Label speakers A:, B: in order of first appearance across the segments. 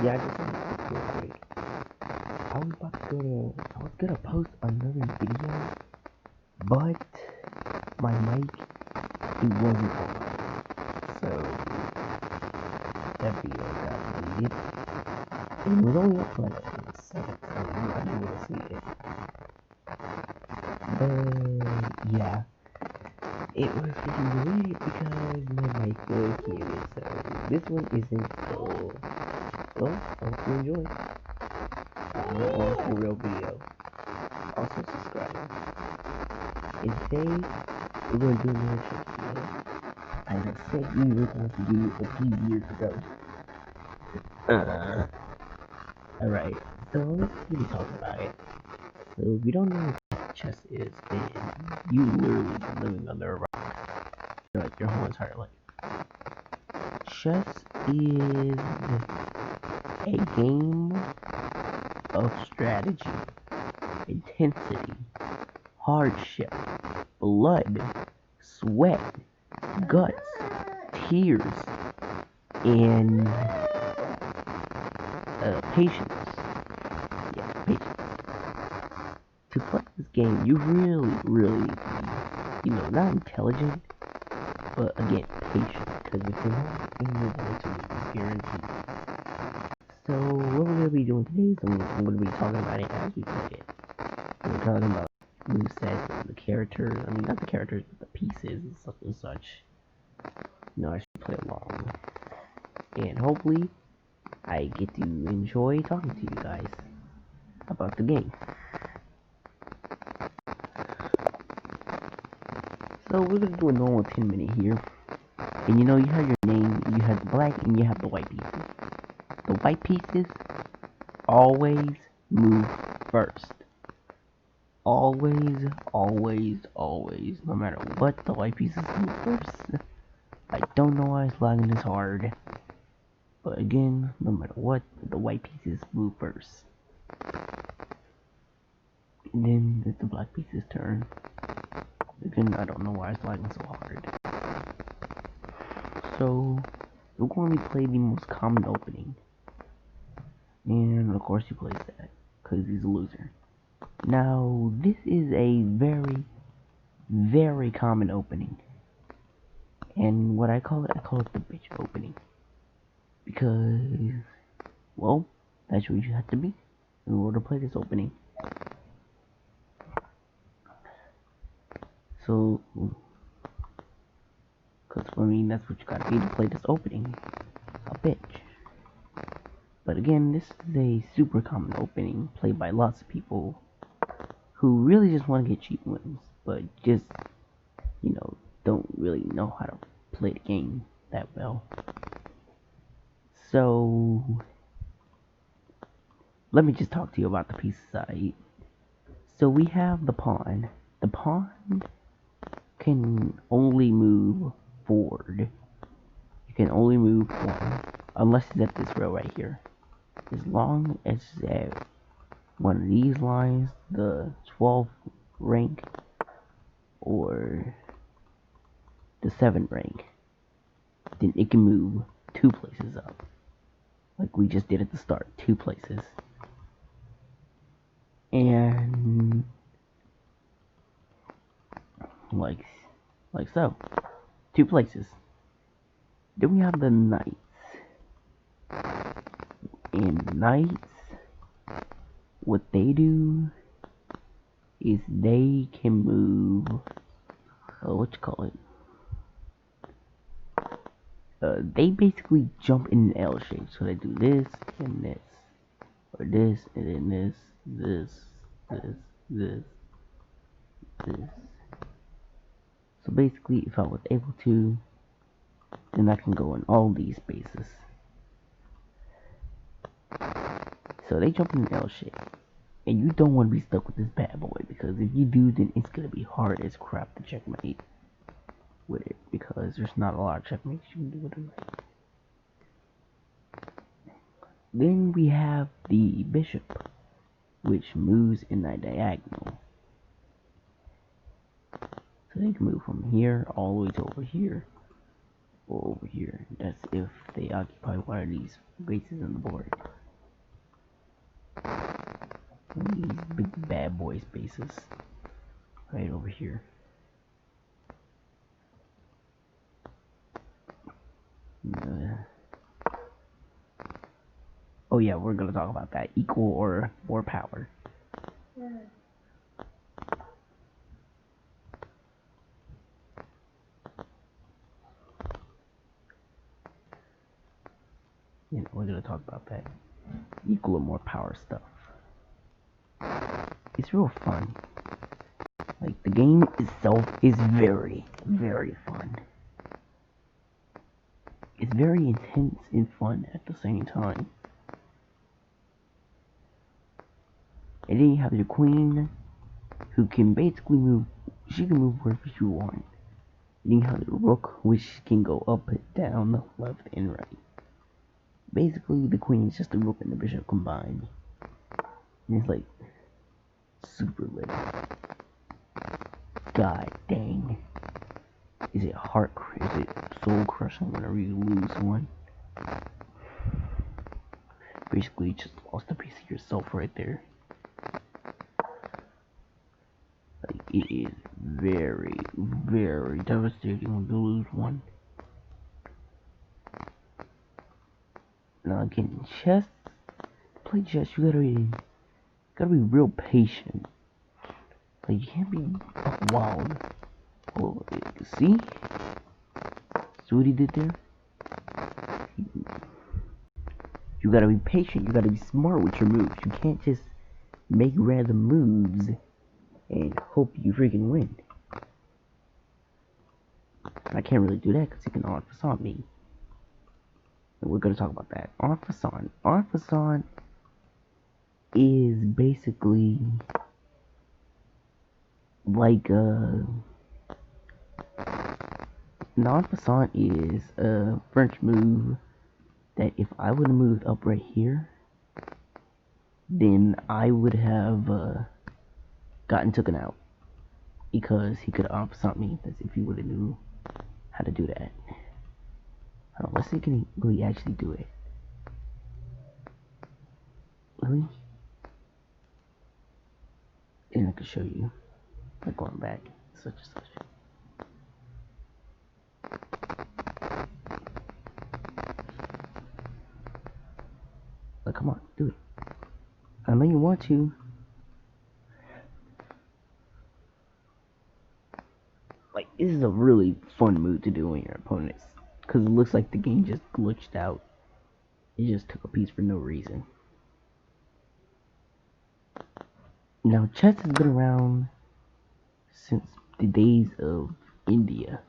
A: Yeah, I just want to real quick. I was gonna post another video, but my mic, it wasn't on. So that video got deleted. And it was only up for like a second, so you might be able to see it. But yeah, it was getting deleted because my mic was muted. So this one isn't so. Well, I hope you enjoy. We're on to the real video. Also subscribe. And today we're going to do another trick video. As I said we were going to do a few years ago. Alright, so let's really talk about it. So if you don't know what chess is, then you literally been living under a rock for like your whole entire life. Chess is a game of strategy, intensity, hardship, blood, sweat, guts, tears, and patience. Yeah, patience. To play this game, you really, not intelligent, but again, patient. Because if you're not, then you're going to lose, guaranteed. So what we're gonna be doing today is I'm gonna be talking about it as we play it. We're talking about move sets and the characters. I mean, not the characters, but the pieces and stuff and such. I should play along, and hopefully, I get to enjoy talking to you guys about the game. So we're gonna do a normal 10-minute here. And you have your name, you have the black, and you have the white pieces. The white pieces always move first. Always, always, always. No matter what, the white pieces move first. I don't know why it's lagging this hard. But again, no matter what, the white pieces move first. And then it's the black pieces' turn. Again, I don't know why it's lagging so hard. So, we're going to play the most common opening. And of course he plays that, because he's a loser. Now, this is a very, very common opening. And what I call it the bitch opening. Because, well, that's what you have to be in order to play this opening. So, because for me, that's what you gotta be to play this opening. A bitch. But again, this is a super common opening played by lots of people who really just want to get cheap wins, but just, don't really know how to play the game that well. So, let me just talk to you about the pieces I eat. So we have the pawn. The pawn can only move forward. You can only move one, unless it's at this row right here. As long as it's at one of these lines, the 12th rank, or the 7th rank, then it can move 2 places up. Like we just did at the start, 2 places. And like so. 2 places. Then we have the knights. And knights, what they do is they can move, they basically jump in an L shape. So they do this and this, or this and then this, this. So basically, if I was able to, then I can go in all these spaces. So they jump in an L shape. And you don't want to be stuck with this bad boy, because if you do, then it's going to be hard as crap to checkmate with it, because there's not a lot of checkmates you can do with a knight. Then we have the bishop, which moves in a diagonal. So they can move from here all the way to over here, or over here. That's if they occupy one of these bases on the board. These big bad boy spaces. Right over here. Oh yeah, we're gonna talk about that. Equal or more power. You know, we're gonna talk about that. Equal or more power stuff. It's real fun. Like, the game itself is very, very fun. It's very intense and fun at the same time. And then you have your queen, who can basically move, she can move wherever she wants. And then you have the rook, which can go up, down, left, and right. Basically, the queen is just the rook and the bishop combined. And it's like, super lit. God dang. Is it is it soul crushing whenever you lose one? Basically, you just lost a piece of yourself right there. Like, it is very, very devastating when you lose one. Now again, chess, to play chess, you gotta be real patient. Like, you can't be wild. Oh, see? See what he did there? You gotta be patient. You gotta be smart with your moves. You can't just make random moves and hope you freaking win. I can't really do that because he can en passant me. And we're gonna talk about that. En passant. En passant is basically like en passant is a French move that if I would have moved up right here, then I would have gotten taken out because he could have en passant me. That's if he would have knew how to do that. Hold on, let's see, can he actually do it? Really? And I can show you, like going back, such and such. Like, come on, do it. I know you want to. Like, this is a really fun move to do on your opponents, because it looks like the game just glitched out. It just took a piece for no reason. Now, chess has been around since the days of India.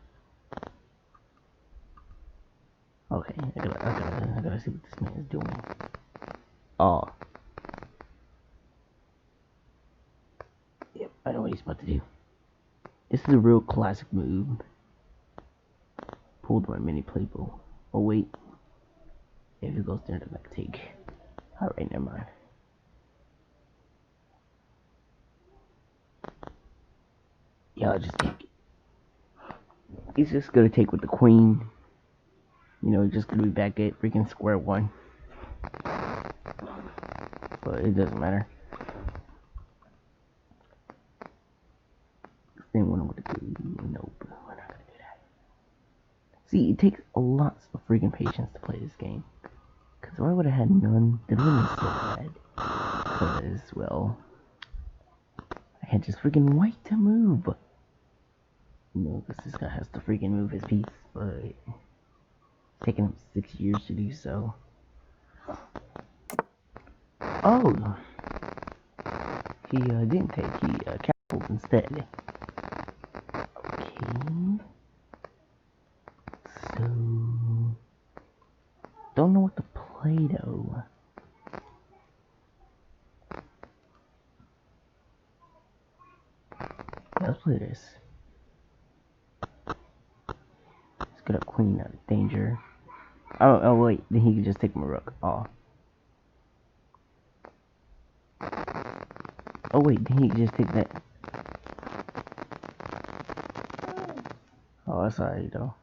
A: Okay, I gotta see what this man is doing. Oh. Yep, I know what he's about to do. This is a real classic move. Pulled by many people. Oh wait. If he goes there, then I can take. Alright, never mind. Yeah, I'll just take it. He's just gonna take with the queen. You know, just gonna be back at freaking square one. But it doesn't matter. Then what I'm gonna do? Nope, we're not gonna do that. See, it takes a lot of freaking patience to play this game. Cause if I would have had none, then it would have been so bad. Cause, well, I had just freaking white to move. You know, cause this guy has to freaking move his piece, but it's taken him 6 years to do so. Oh! He didn't take, he castled instead. Okay. So, don't know what to play though. Yeah, let's play this. Let's get a queen out of danger. Oh wait, then he can just take my rook. Oh. Oh wait, then he can just take that. Oh, that's alright though.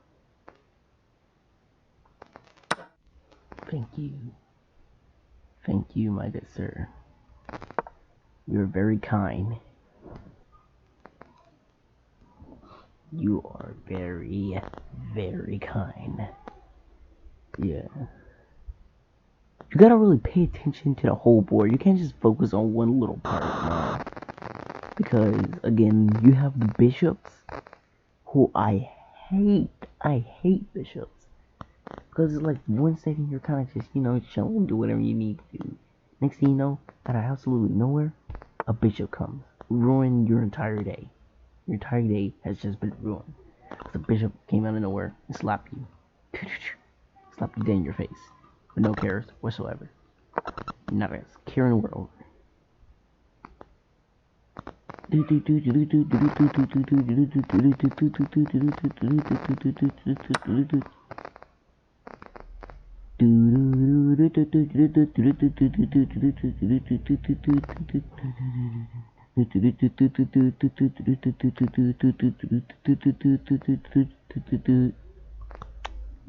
A: Thank you. Thank you, my good sir. You're very kind. You are very, very kind. Yeah. You gotta really pay attention to the whole board. You can't just focus on one little part. No. Because, again, you have the bishops, who I hate. I hate bishops. Because it's like one second you're kind of just, chilling, do whatever you need to do. Next thing you know, out of absolutely nowhere, a bishop comes. Ruin your entire day. Your entire day has just been ruined. Because a bishop came out of nowhere and slapped you. Slapped you dead in your face. With no cares whatsoever. Not a care in the world.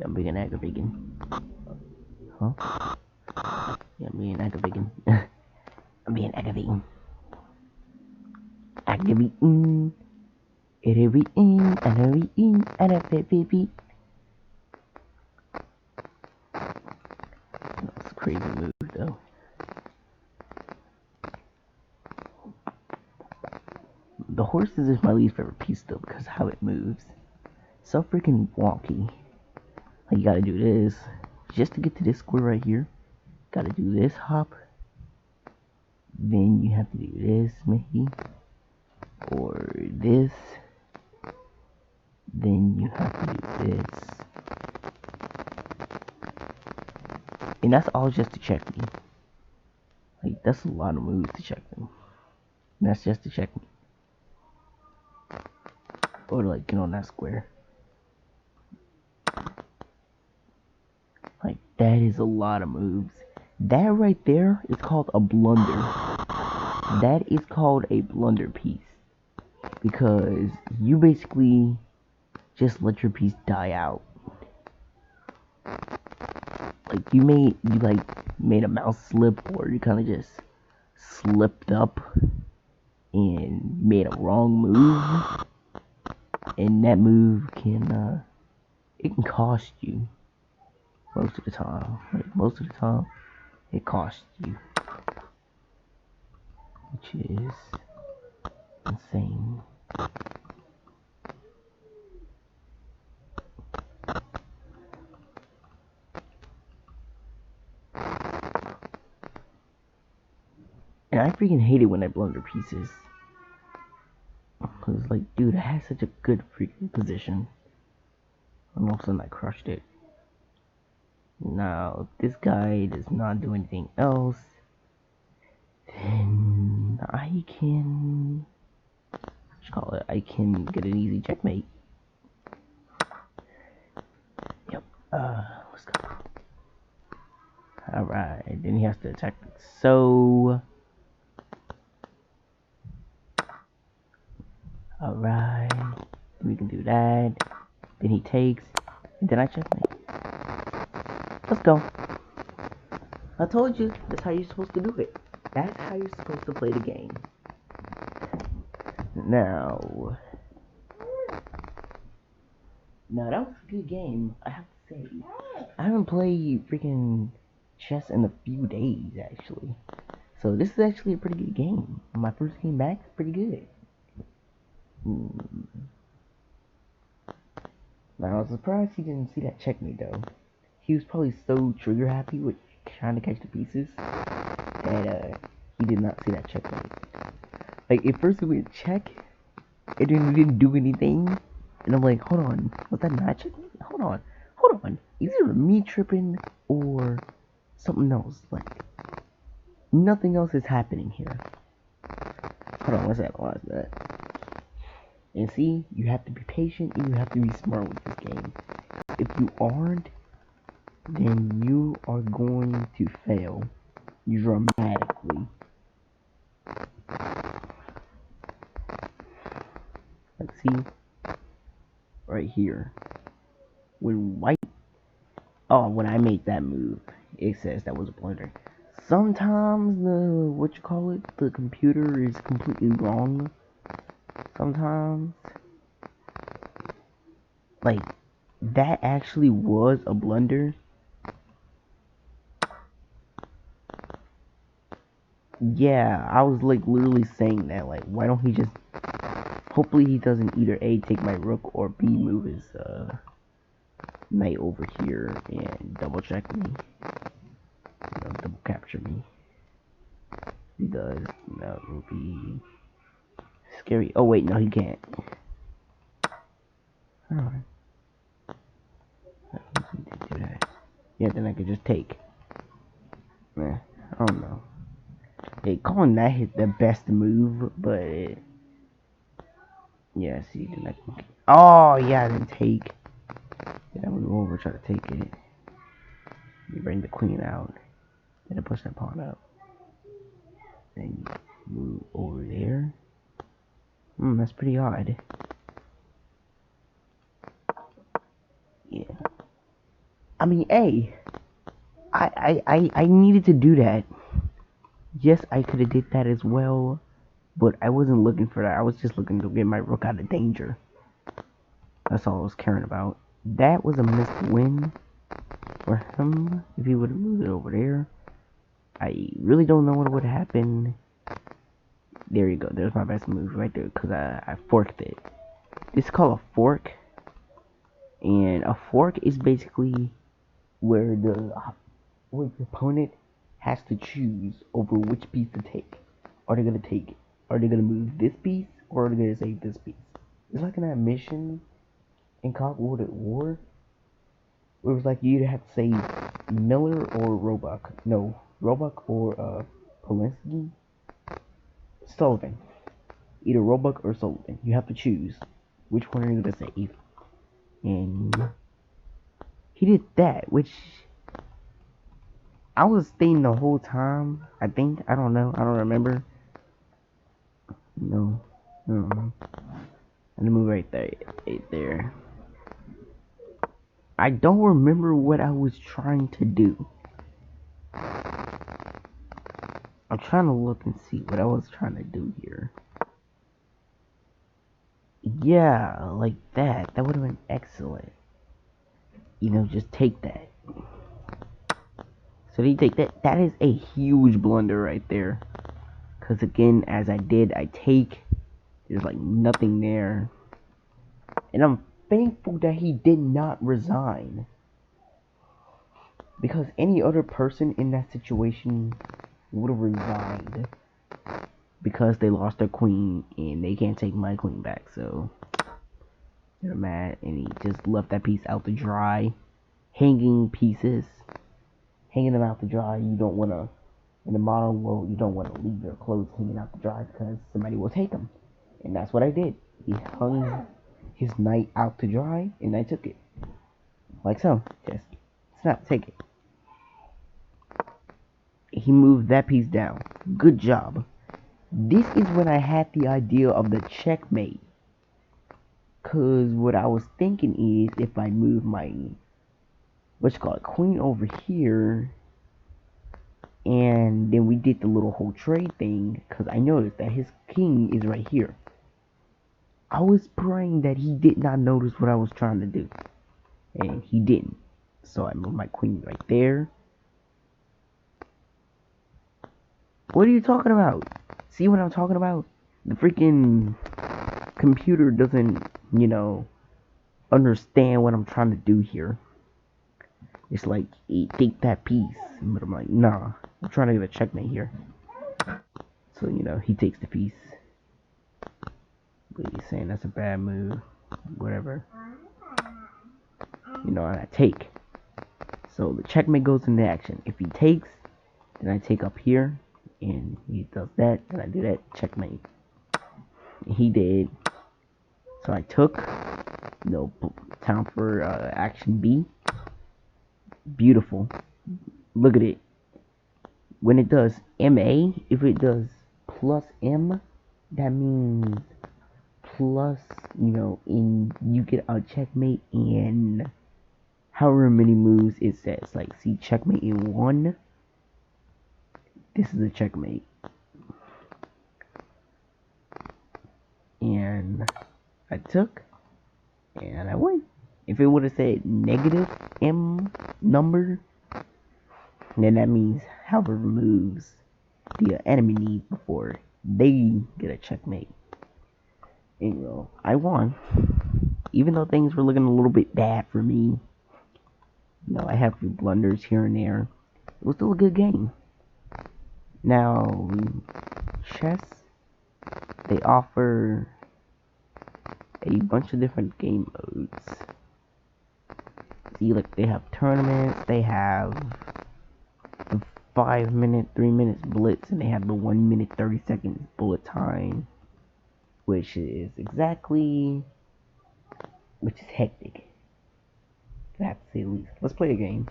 A: I'm being aggravating. Huh? Yeah, I'm being aggravating. I'm being aggravating. Aggravating. Aggravating. That's a crazy move, though. The horses is my least favorite piece, though, because of how it moves. So freaking wonky. Like, you gotta do this just to get to this square right here. Gotta do this hop. Then you have to do this, maybe. Or this. Then you have to do this. And that's all just to check me. Like, that's a lot of moves to check me. And that's just to check me. Or to, like, get on that square. Like, that is a lot of moves. That right there is called a blunder. That is called a blunder piece. Because you basically just let your piece die out. Like, you made a mouse slip, or you kind of just slipped up and made a wrong move. And that move can, it can cost you. Most of the time. Like, most of the time, it costs you. Which is insane. And I freaking hate it when I blunder pieces. Cause like, dude, I had such a good freaking position. And all of a sudden I crushed it. Now, if this guy does not do anything else, then I can, I can get an easy checkmate. Yep, let's go. Alright, then he has to attack like so. Alright, we can do that. Then he takes, and then I checkmate. Let's go. I told you, that's how you're supposed to do it. That's how you're supposed to play the game. Now, that was a good game, I have to say. I haven't played freaking chess in a few days, actually. So this is actually a pretty good game. My first game back, pretty good. Now, I was surprised he didn't see that checkmate, though. He was probably so trigger happy with trying to catch the pieces that he did not see that checkmate. Like, at first it went check, and then it didn't do anything, and I'm like, hold on, was that not checkmate? Hold on, is it me tripping, or something else? Like, nothing else is happening here. Hold on, let's analyze that. And see, you have to be patient, and you have to be smart with this game. If you aren't, then you are going to fail dramatically. Like, see, right here, when white, when I made that move, it says that was a blunder. sometimes the computer is completely wrong. Sometimes, like, that actually was a blunder. Yeah, I was like literally saying that. Like, why don't he just? Hopefully, he doesn't either A, take my rook, or B, move his knight over here and double check me. Double capture me. He does. That would be scary. Oh wait, no, he can't. Oh. Do that. Yeah, then I could just take. I don't know. Hey, calling that hit the best move, but yeah, see, then I can. Oh yeah, I didn't take. Then I move over, try to take it. You bring the queen out, then I push that pawn up. Then you move over there. That's pretty odd. Yeah. I mean, hey, I needed to do that. Yes, I could have did that as well, but I wasn't looking for that. I was just looking to get my rook out of danger. That's all I was caring about. That was a missed win for him. If he would have moved it over there, I really don't know what would happen. There you go. There's my best move right there because I forked it. This is called a fork, and a fork is basically where the opponent has to choose over which piece to take. Are they gonna take? Are they gonna move this piece or are they gonna save this piece? It's like in that mission in Call of War where it was like you either have to save Miller or Roebuck. No, Roebuck or Polinsky. Sullivan. Either Roebuck or Sullivan. You have to choose which one are you gonna save. And he did that, which I was staying the whole time. I think. I don't know. I don't remember. No. I don't know. I'm gonna move right there. Right there. I don't remember what I was trying to do. I'm trying to look and see what I was trying to do here. Yeah, like that. That would have been excellent. Just take that. So they take that. That is a huge blunder right there. Because again, as I did, I take. There's like nothing there. And I'm thankful that he did not resign. Because any other person in that situation would have resigned. Because they lost their queen and they can't take my queen back. So they're mad. And he just left that piece out to dry. Hanging pieces. Hanging them out to dry. You don't want to. In the modern world, you don't want to leave your clothes hanging out to dry because somebody will take them. And that's what I did. He hung his knight out to dry, and I took it. Like so. Just snap, take it. He moved that piece down. Good job. This is when I had the idea of the checkmate. Because what I was thinking is if I move my, queen over here, and then we did the little whole trade thing, because I noticed that his king is right here. I was praying that he did not notice what I was trying to do. And he didn't. So I moved my queen right there. What are you talking about? See what I'm talking about? The freaking computer doesn't, understand what I'm trying to do here. It's like, hey, take that piece. But I'm like, nah. I'm trying to get a checkmate here. So, he takes the piece. But he's saying that's a bad move. Whatever. And I take. So the checkmate goes into action. If he takes, then I take up here. And he does that. And I do that. Checkmate. And he did. So I took. Time for action B. Beautiful. Look at it. When it does MA, if it does plus M, that means plus, in you get a checkmate in however many moves it says. Like, see, checkmate in 1. this is a checkmate. And I took, and I win. If it would have said negative M number, then that means however moves the enemy needs before they get a checkmate. And I won. Even though things were looking a little bit bad for me, I had a few blunders here and there. It was still a good game. Now, chess, they offer a bunch of different game modes. See, like, they have tournaments, they have the 5-minute, 3-minute blitz, and they have the 1-minute, 30-second bullet time, which is hectic. That's the least. Let's play a game.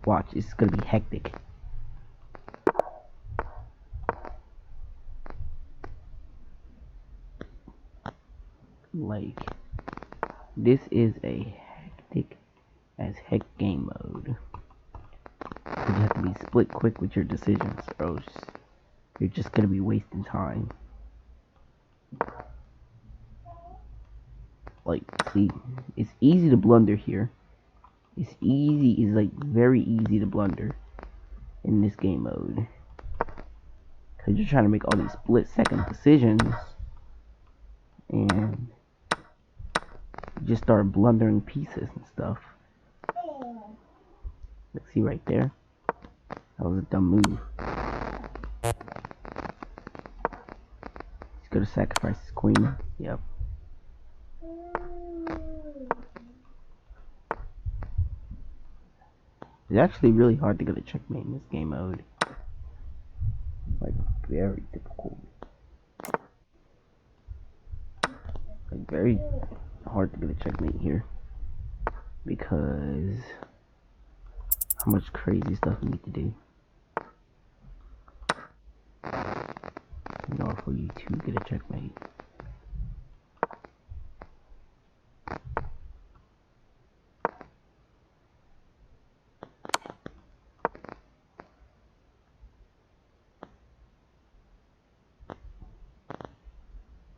A: Watch, it's gonna be hectic. Like, this is a hectic as heck game mode. Because you have to be split quick with your decisions, or else you're just gonna be wasting time. Like, see, it's easy to blunder here. It's like very easy to blunder in this game mode. Because you're trying to make all these split-second decisions, and you just start blundering pieces and stuff. Let's see right there. That was a dumb move. He's gonna sacrifice his queen. Yep. It's actually really hard to get a checkmate in this game mode. Like, very difficult. Like, very hard to get a checkmate here. Because how much crazy stuff you need to do in order for you to get a checkmate.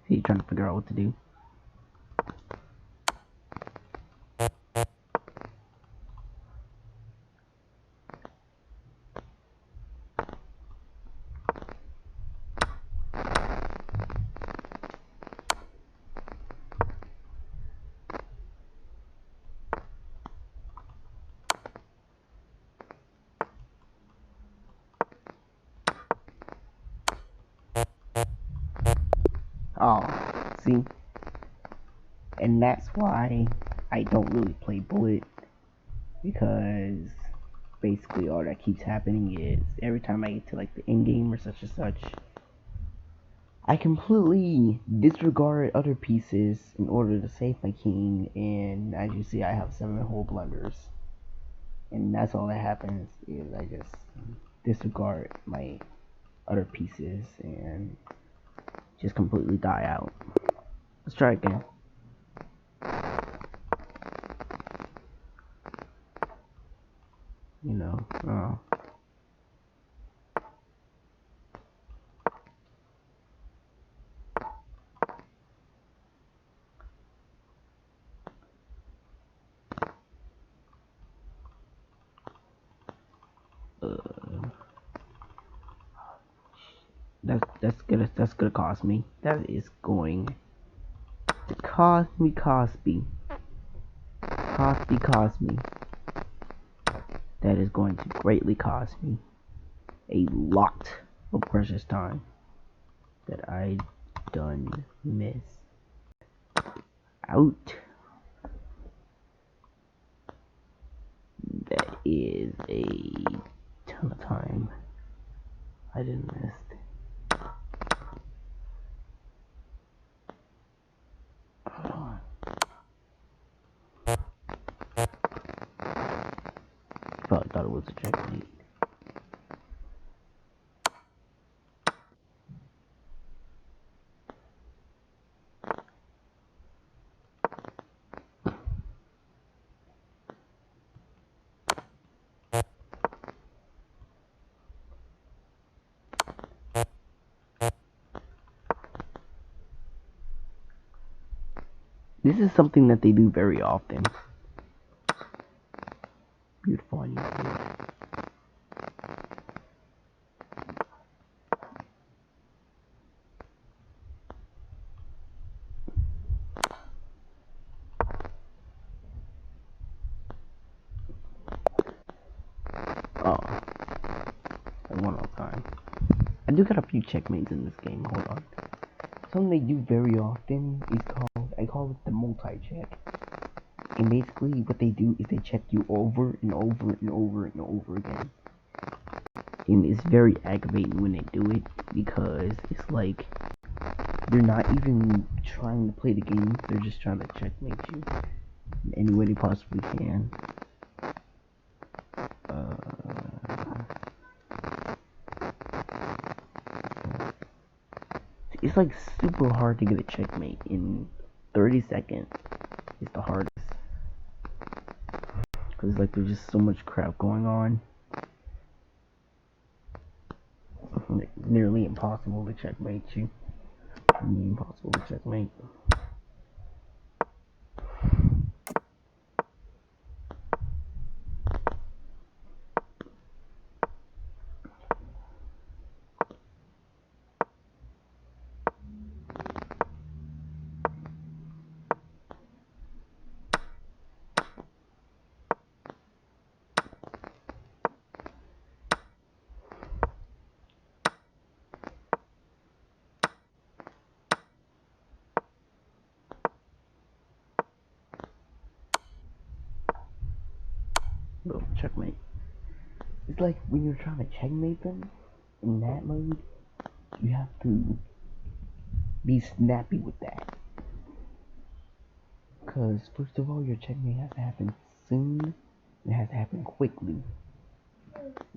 A: See, trying to figure out what to do. Oh, see? And that's why I don't really play Bullet, because basically all that keeps happening is every time I get to like the end game or such and such, I completely disregard other pieces in order to save my king, and as you see, I have 7 whole blunders. And that's all that happens, is I just disregard my other pieces and just completely die out. Let's try again. That's gonna cost me. That is going to cost me. That is going to greatly cost me a lot of precious time that I done miss out. That is a ton of time I didn't miss. Probably thought it was a checkmate. This is something that they do very often. Beautiful on YouTube. Oh, one more time. I do got a few checkmates in this game. Hold on. Something they do very often is I call it the multi-check. And basically what they do is they check you over and over and over and over again. And it's very aggravating when they do it, because it's like they're not even trying to play the game, they're just trying to checkmate you in any way they possibly can. It's like super hard to get a checkmate in 30 seconds. It's the hardest. Because like there's just so much crap going on. Like, nearly impossible to checkmate you. Nearly impossible to checkmate. Boom, checkmate. It's like when you're trying to checkmate them in that mode, you have to be snappy with that. Because first of all, your checkmate has to happen soon. It has to happen quickly.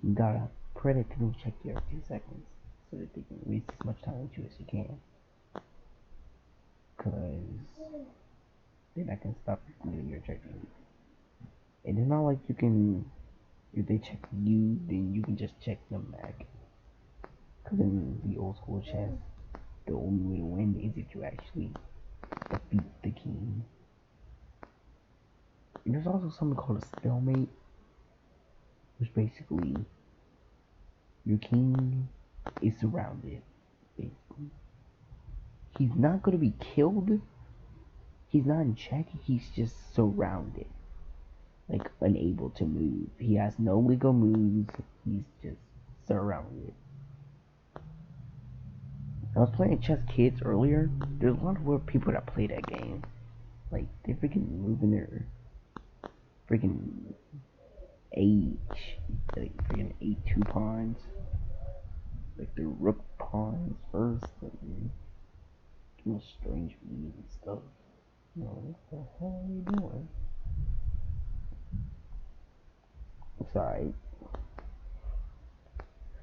A: You gotta pray that they don't check you every 2 seconds, so that they can waste as much time with you as you can. Because then I can stop you from doing your checkmate. And it's not like you can, if they check you, then you can just check them back. Because in the old school chess, the only way to win is if you actually defeat the king. And there's also something called a stalemate, which basically your king is surrounded. Basically, he's not gonna be killed. He's not in check. He's just surrounded, like unable to move. He has no legal moves. He's just surrounded. I was playing Chess Kids earlier. There's a lot of weird people that play that game. Like, they're freaking moving their freaking H, like freaking A2 pawns. Like, their rook pawns first, and doing strange moves and stuff. You know, what the hell are you doing? It's alright.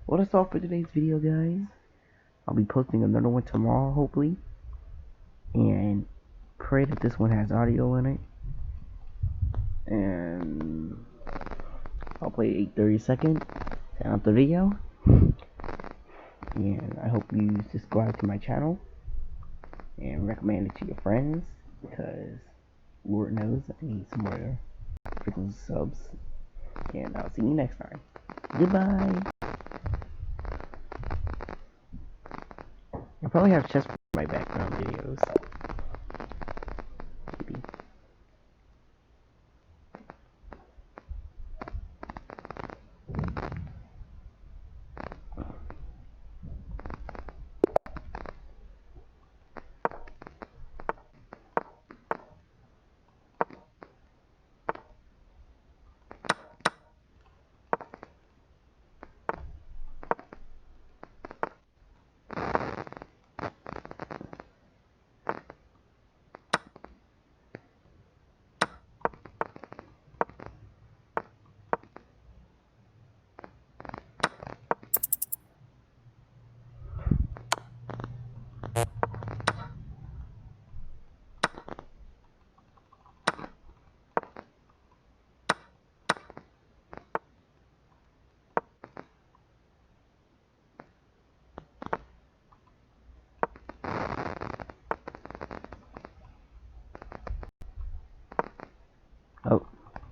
A: Well, that's all for today's video, guys. I'll be posting another one tomorrow, hopefully. And pray that this one has audio in it. And I'll play a 30-second to end the video. And I hope you subscribe to my channel and recommend it to your friends, because Lord knows I need some more freaking subs. And I'll see you next time. Goodbye. I'll probably have chess for my background videos. Maybe. Oh,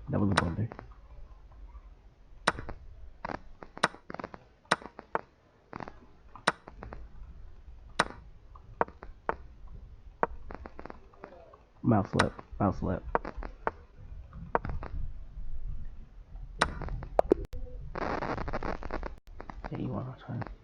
A: that was a blunder. Mouse left, mouse left. Yeah, you want to try.